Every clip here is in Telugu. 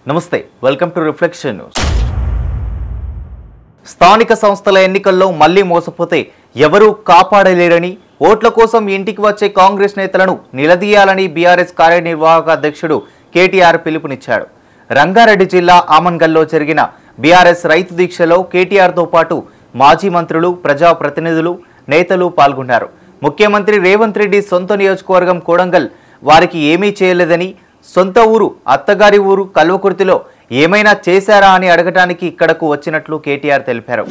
నమస్తే వెల్కమ్ టు రిఫ్లెక్షన్ న్యూస్. స్థానిక సంస్థల ఎన్నికల్లో మళ్లీ మోసపోతే ఎవరూ కాపాడలేరని, ఓట్ల కోసం ఇంటికి వచ్చే కాంగ్రెస్ నేతలను నిలదీయాలని బీఆర్ఎస్ కార్యనిర్వాహక అధ్యక్షుడు కేటీఆర్ పిలుపునిచ్చాడు. రంగారెడ్డి జిల్లా ఆమన్గల్లో జరిగిన బీఆర్ఎస్ రైతు దీక్షలో కేటీఆర్తో పాటు మాజీ మంత్రులు, ప్రజాప్రతినిధులు, నేతలు పాల్గొన్నారు. ముఖ్యమంత్రి రేవంత్ రెడ్డి సొంత నియోజకవర్గం కొడంగల్ వారికి ఏమీ చేయలేదని, సొంత ఊరు అత్తగారి ఊరు కల్వకుర్తిలో ఏమైనా చేశారా అని అడగటానికి ఇక్కడకు వచ్చినట్లు కేటీఆర్ తెలిపారు.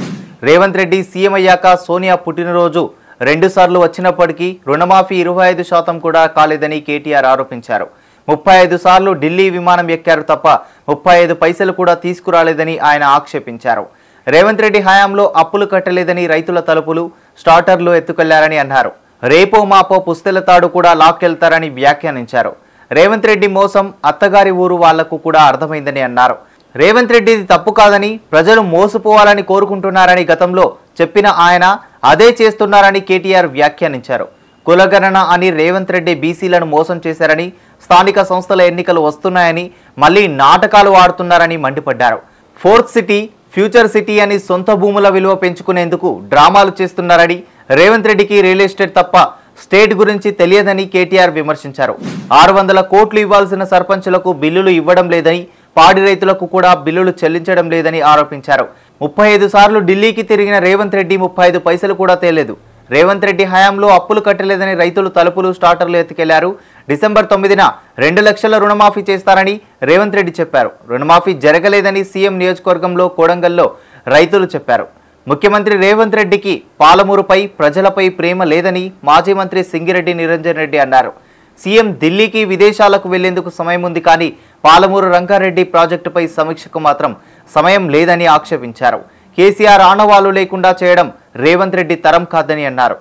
రేవంత్ రెడ్డి సీఎం అయ్యాక సోనియా పుట్టినరోజు 2 సార్లు వచ్చినప్పటికీ రుణమాఫీ 25% కూడా కాలేదని కేటీఆర్ ఆరోపించారు. 35 సార్లు ఢిల్లీ విమానం ఎక్కారు తప్ప 35 పైసలు కూడా తీసుకురాలేదని ఆయన ఆక్షేపించారు. రేవంత్ రెడ్డి హయాంలో అప్పులు కట్టలేదని రైతుల తలుపులు, స్టార్టర్లు ఎత్తుకెళ్లారని అన్నారు. రేపో మాపో పుస్తెల తాడు కూడా లాక్కెళ్తారని వ్యాఖ్యానించారు. రేవంత్ రెడ్డి మోసం అత్తగారి ఊరు వాళ్లకు కూడా అర్థమైందని అన్నారు. రేవంత్ రెడ్డిది తప్పు కాదని, ప్రజలు మోసపోవాలని కోరుకుంటున్నారని గతంలో చెప్పిన ఆయన అదే చేస్తున్నారని కేటీఆర్ వ్యాఖ్యానించారు. కులగణన అని రేవంత్ రెడ్డి బీసీలను మోసం చేశారని, స్థానిక సంస్థల ఎన్నికలు వస్తున్నాయని మళ్లీ నాటకాలు ఆడుతున్నారని మండిపడ్డారు. ఫోర్త్ సిటీ, ఫ్యూచర్ సిటీ అని సొంత భూముల విలువ పెంచుకునేందుకు డ్రామాలు చేస్తున్నారని, రేవంత్ రెడ్డికి రియల్ ఎస్టేట్ తప్ప స్టేట్ గురించి తెలియదని కేటీఆర్ విమర్శించారు. 600 కోట్లు ఇవ్వాల్సిన సర్పంచులకు బిల్లులు ఇవ్వడం లేదని, పాడి రైతులకు కూడా బిల్లులు చెల్లించడం లేదని ఆరోపించారు. 35 సార్లు ఢిల్లీకి తిరిగిన రేవంత్ రెడ్డి 35 పైసలు కూడా తేలేదు. రేవంత్ రెడ్డి హయాంలో అప్పులు కట్టలేదని రైతులు తలుపులు, స్టార్టర్లు ఎత్తుకెళ్లారు. డిసెంబర్ 9న 2 లక్షల రుణమాఫీ చేస్తారని రేవంత్ రెడ్డి చెప్పారు. రుణమాఫీ జరగలేదని సీఎం నియోజకవర్గంలో కొడంగల్లో రైతులు చెప్పారు. ముఖ్యమంత్రి రేవంత్ రెడ్డికి పాలమూరుపై, ప్రజలపై ప్రేమ లేదని మాజీ మంత్రి సింగిరెడ్డి నిరంజన్ రెడ్డి అన్నారు. సీఎం ఢిల్లీకి, విదేశాలకు వెళ్లేందుకు సమయం ఉంది కానీ పాలమూరు రంగారెడ్డి ప్రాజెక్టుపై సమీక్షకు మాత్రం సమయం లేదని ఆక్షేపించారు. కేసీఆర్ ఆనవాళ్లు లేకుండా చేయడం రేవంత్ రెడ్డి తరం కాదని అన్నారు.